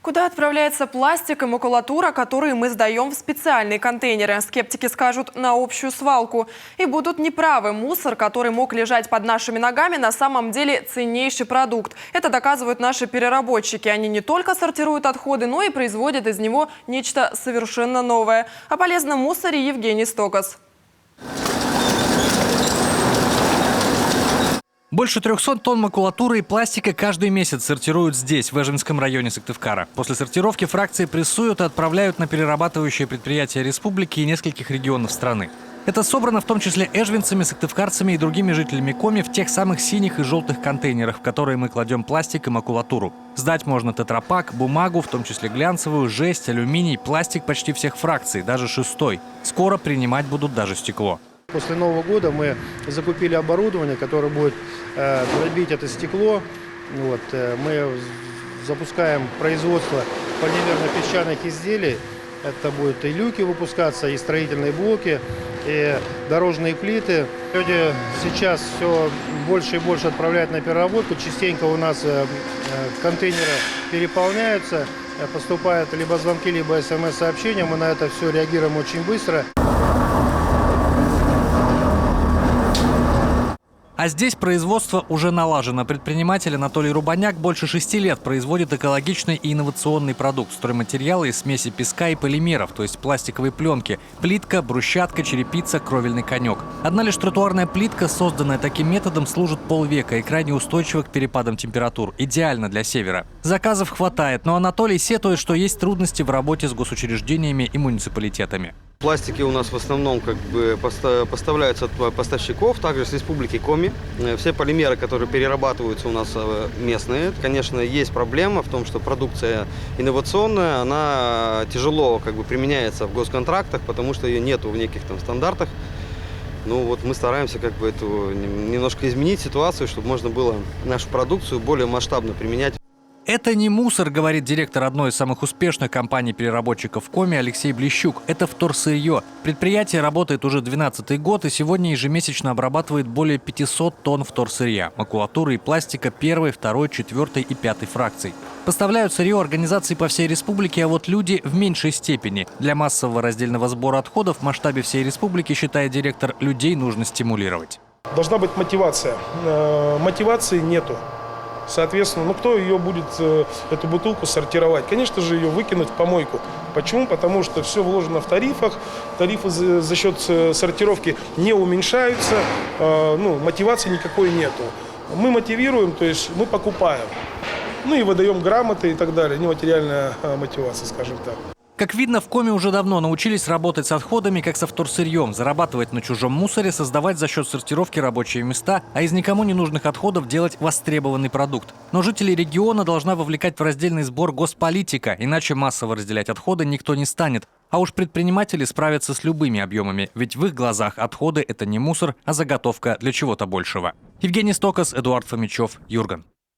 Куда отправляется пластик и макулатура, которые мы сдаем в специальные контейнеры? Скептики скажут, на общую свалку. И будут неправы. Мусор, который мог лежать под нашими ногами, на самом деле ценнейший продукт. Это доказывают наши переработчики. Они не только сортируют отходы, но и производят из него нечто совершенно новое. О полезном мусоре Евгений Стокос. Больше 300 тонн макулатуры и пластика каждый месяц сортируют здесь, в Эжвинском районе Сыктывкара. После сортировки фракции прессуют и отправляют на перерабатывающие предприятия республики и нескольких регионов страны. Это собрано в том числе эжвинцами, сыктывкарцами и другими жителями Коми в тех самых синих и желтых контейнерах, в которые мы кладем пластик и макулатуру. Сдать можно тетрапак, бумагу, в том числе глянцевую, жесть, алюминий, пластик почти всех фракций, даже 6-й. Скоро принимать будут даже стекло. После Нового года мы закупили оборудование, которое будет дробить это стекло. Мы запускаем производство полимерно-песчаных изделий. Это будут и люки выпускаться, и строительные блоки, и дорожные плиты. Люди сейчас все больше и больше отправляют на переработку. Частенько у нас контейнеры переполняются, поступают либо звонки, либо СМС-сообщения. Мы на это все реагируем очень быстро. А здесь производство уже налажено. Предприниматель Анатолий Рубаняк больше 6 лет производит экологичный и инновационный продукт. Стройматериалы из смеси песка и полимеров, то есть пластиковой пленки. Плитка, брусчатка, черепица, кровельный конек. Одна лишь тротуарная плитка, созданная таким методом, служит полвека и крайне устойчива к перепадам температур. Идеально для севера. Заказов хватает, но Анатолий сетует, что есть трудности в работе с госучреждениями и муниципалитетами. Пластики у нас в основном поставляются от поставщиков, также с республики Коми. Все полимеры, которые перерабатываются у нас местные. Конечно, есть проблема в том, что продукция инновационная, она тяжело применяется в госконтрактах, потому что ее нету в неких стандартах. Мы стараемся немножко изменить ситуацию, чтобы можно было нашу продукцию более масштабно применять. Это не мусор, говорит директор одной из самых успешных компаний-переработчиков в Коми Алексей Блещук. Это вторсырье. Предприятие работает уже 12-й год и сегодня ежемесячно обрабатывает более 500 тонн вторсырья, макулатуры и пластика 1, 2, 4 и 5 фракций. Поставляют сырье организации по всей республике, а вот люди в меньшей степени. Для массового раздельного сбора отходов в масштабе всей республики, считает директор, людей нужно стимулировать. Должна быть мотивация. Мотивации нету. Соответственно, кто ее будет, эту бутылку, сортировать? Конечно же, ее выкинуть в помойку. Почему? Потому что все вложено в тарифах. Тарифы за счет сортировки не уменьшаются. Мотивации никакой нету. Мы мотивируем, то есть мы покупаем. И выдаем грамоты и так далее. Нематериальная мотивация, скажем так. Как видно, в Коми уже давно научились работать с отходами, как со вторсырьем, зарабатывать на чужом мусоре, создавать за счет сортировки рабочие места, а из никому не нужных отходов делать востребованный продукт. Но жителей региона должна вовлекать в раздельный сбор госполитика, иначе массово разделять отходы никто не станет. А уж предприниматели справятся с любыми объемами, ведь в их глазах отходы – это не мусор, а заготовка для чего-то большего. Евгений Стокос, Эдуард Фомичев, Юрган.